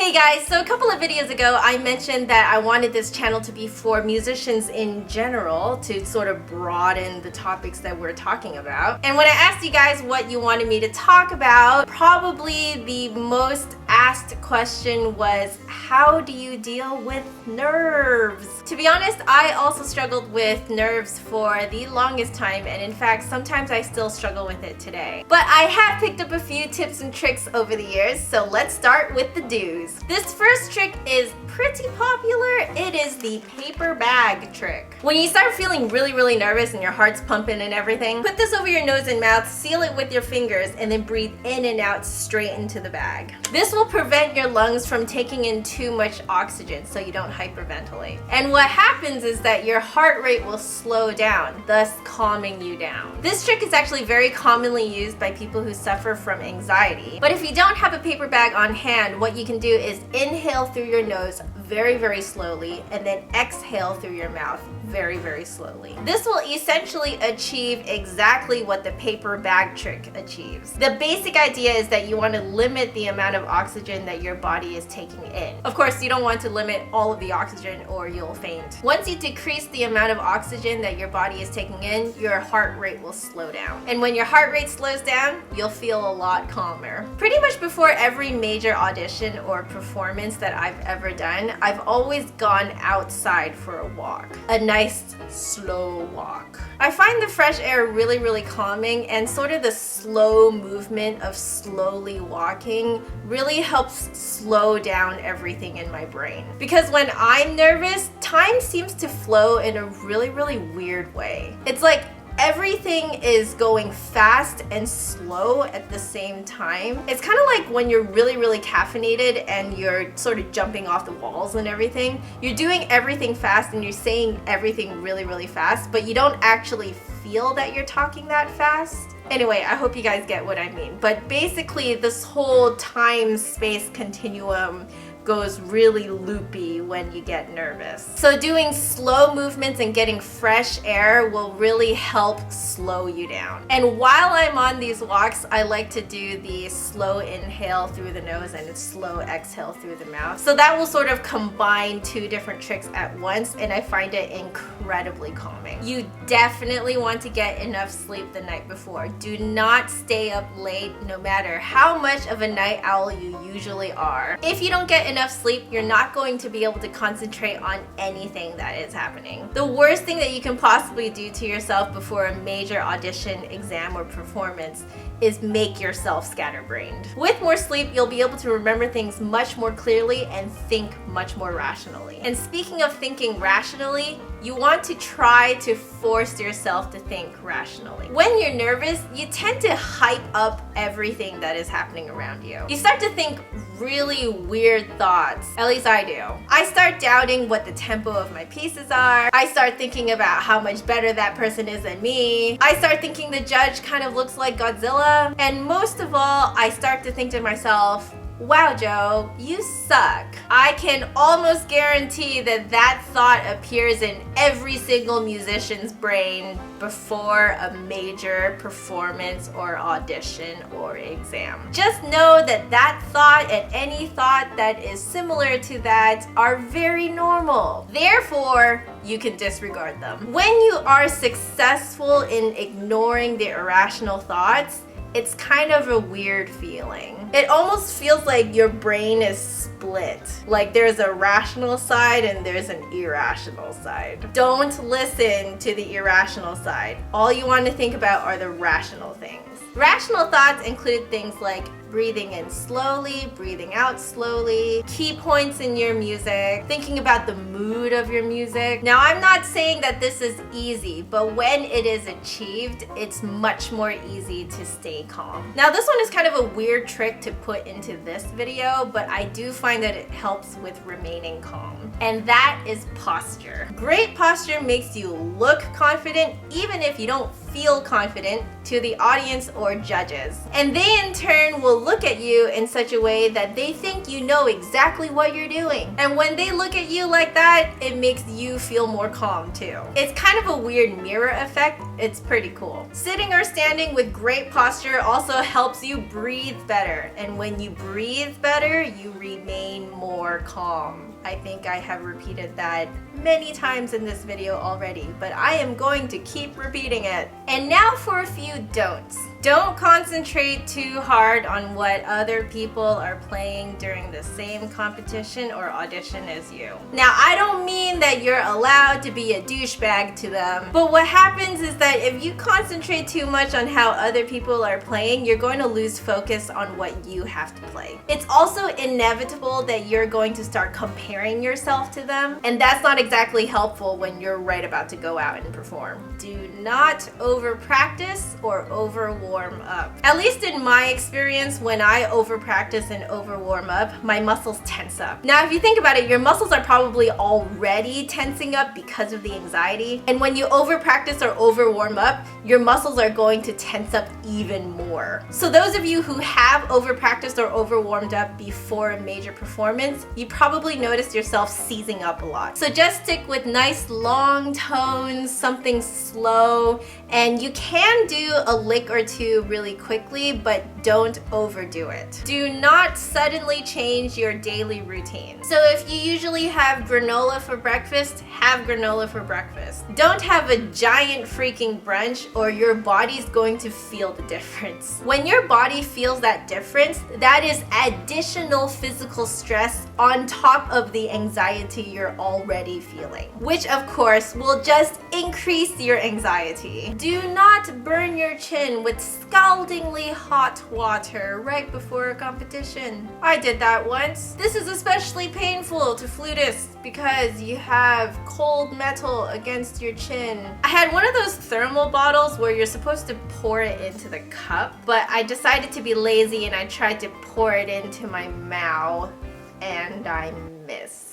Hey guys, so a couple of videos ago I mentioned that I wanted this channel to be for musicians in general to sort of broaden the topics that we're talking about. And when I asked you guys what you wanted me to talk about, probably the most asked question was, how do you deal with nerves? To be honest, I also struggled with nerves for the longest time, and in fact sometimes I still struggle with it today. But I have picked up a few tips and tricks over the years, so let's start with the do's. This first trick is pretty popular. It is the paper bag trick. When you start feeling really nervous and your heart's pumping and everything, put this over your nose and mouth, seal it with your fingers, and then breathe in and out straight into the bag. This will prevent your lungs from taking in too much oxygen so you don't hyperventilate. And what happens is that your heart rate will slow down, thus calming you down. This trick is actually very commonly used by people who suffer from anxiety. But if you don't have a paper bag on hand, what you can do is inhale through your nose very slowly and then exhale through your mouth very slowly. This will essentially achieve exactly what the paper bag trick achieves. The basic idea is that you want to limit the amount of oxygen that your body is taking in. Of course, you don't want to limit all of the oxygen or you'll faint. Once you decrease the amount of oxygen that your body is taking in, your heart rate will slow down. And when your heart rate slows down, you'll feel a lot calmer. Pretty much before every major audition or performance that I've ever done, I've always gone outside for a walk. A nice slow walk. I find the fresh air really calming, and sort of the slow movement of slowly walking really helps slow down everything in my brain. Because when I'm nervous, time seems to flow in a really weird way. It's like everything is going fast and slow at the same time. It's kind of like when you're really caffeinated and you're sort of jumping off the walls and everything. You're doing everything fast and you're saying everything really fast, but you don't actually feel that you're talking that fast. Anyway, I hope you guys get what I mean. But basically, this whole time-space continuum goes really loopy when you get nervous. So doing slow movements and getting fresh air will really help slow you down. And while I'm on these walks, I like to do the slow inhale through the nose and slow exhale through the mouth. So that will sort of combine two different tricks at once, and I find it incredibly calming. You definitely want to get enough sleep the night before. Do not stay up late no matter how much of a night owl you usually are. If you don't get enough sleep, you're not going to be able to concentrate on anything that is happening. The worst thing that you can possibly do to yourself before a major audition, exam, or performance is make yourself scatterbrained. With more sleep, you'll be able to remember things much more clearly and think much more rationally. And speaking of thinking rationally, you want to try to force yourself to think rationally. When you're nervous, you tend to hype up everything that is happening around you. You start to think really weird thoughts. At least I do. I start doubting what the tempo of my pieces are. I start thinking about how much better that person is than me. I start thinking the judge kind of looks like Godzilla. And most of all, I start to think to myself, wow, Joe, you suck. I can almost guarantee that that thought appears in every single musician's brain before a major performance or audition or exam. Just know that that thought and any thought that is similar to that are very normal. Therefore, you can disregard them. When you are successful in ignoring the irrational thoughts, it's kind of a weird feeling. It almost feels like your brain is split. Like there's a rational side and there's an irrational side. Don't listen to the irrational side. All you want to think about are the rational things. Rational thoughts include things like breathing in slowly, breathing out slowly, key points in your music, thinking about the mood of your music. Now, I'm not saying that this is easy, but when it is achieved, it's much more easy to stay calm. Now, this one is kind of a weird trick to put into this video, but I do find that it helps with remaining calm. And that is posture. Great posture makes you look confident, even if you don't feel confident, to the audience or judges. And they in turn will will look at you in such a way that they think you know exactly what you're doing. And when they look at you like that, it makes you feel more calm too. It's kind of a weird mirror effect. It's pretty cool. Sitting or standing with great posture also helps you breathe better. And when you breathe better, you remain more calm. I think I have repeated that many times in this video already, but I am going to keep repeating it. And now for a few don'ts. Don't concentrate too hard on what other people are playing during the same competition or audition as you. Now, I don't mean that you're allowed to be a douchebag to them, but what happens is that if you concentrate too much on how other people are playing, you're going to lose focus on what you have to play. It's also inevitable that you're going to start comparing yourself to them, and that's not exactly helpful when you're right about to go out and perform. Do not over practice or over warm up. At least in my experience, when I over practice and over warm up, my muscles tense up. Now, if you think about it, your muscles are probably already tensing up because of the anxiety. And when you over practice or over warm up, your muscles are going to tense up even more. So those of you who have over practiced or over warmed up before a major performance, you probably noticed yourself seizing up a lot. So just stick with nice long tones, something slow, and you can do a lick or two really quickly, but don't overdo it. Do not suddenly change your daily routine. So if you usually have granola for breakfast, have granola for breakfast. Don't have a giant freaking brunch or your body's going to feel the difference. When your body feels that difference, that is additional physical stress on top of the anxiety you're already feeling, which of course will just increase your anxiety. Do not burn your chin with scaldingly hot water right before a competition. I did that once. This is especially painful to flutists because you have cold metal against your chin. I had one of those thermal bottles where you're supposed to pour it into the cup, but I decided to be lazy and I tried to pour it into my mouth and I missed.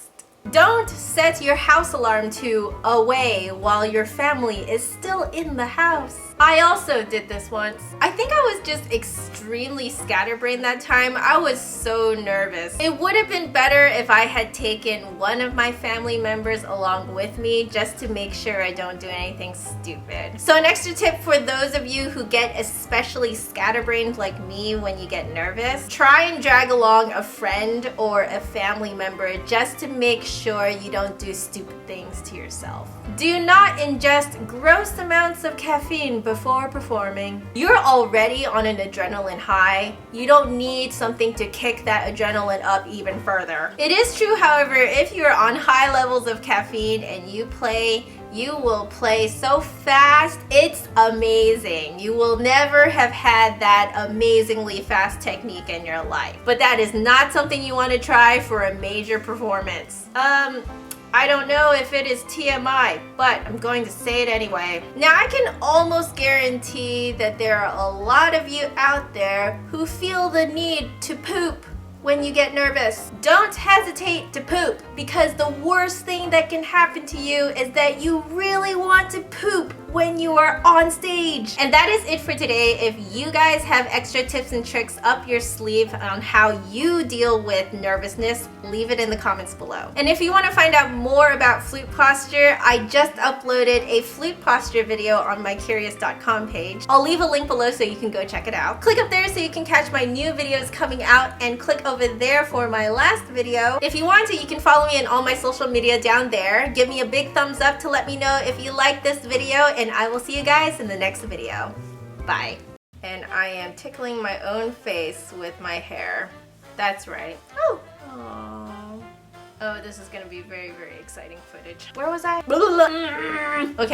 Don't set your house alarm to away while your family is still in the house. I also did this once. I think I was just extremely scatterbrained that time. I was so nervous. It would have been better if I had taken one of my family members along with me just to make sure I don't do anything stupid. So an extra tip for those of you who get especially scatterbrained like me when you get nervous, try and drag along a friend or a family member just to make sure you don't do stupid things to yourself. Do not ingest gross amounts of caffeine before performing. You're already on an adrenaline high. You don't need something to kick that adrenaline up even further. It is true, however, if you're on high levels of caffeine and you play, you will play so fast, it's amazing. You will never have had that amazingly fast technique in your life. But that is not something you want to try for a major performance. I don't know if it is TMI, but I'm going to say it anyway. Now, I can almost guarantee that there are a lot of you out there who feel the need to poop when you get nervous. Don't hesitate to poop, because the worst thing that can happen to you is that you really want to poop when you are on stage. And that is it for today. If you guys have extra tips and tricks up your sleeve on how you deal with nervousness, leave it in the comments below. And if you want to find out more about flute posture, I just uploaded a flute posture video on my curious.com page. I'll leave a link below so you can go check it out. Click up there so you can catch my new videos coming out, and click over there for my last video. If you want to, you can follow me on all my social media down there. Give me a big thumbs up to let me know if you like this video, and I will see you guys in the next video. Bye. And I am tickling my own face with my hair. That's right. Oh. Aww. Oh, this is gonna be very, very exciting footage. Where was I? Okay.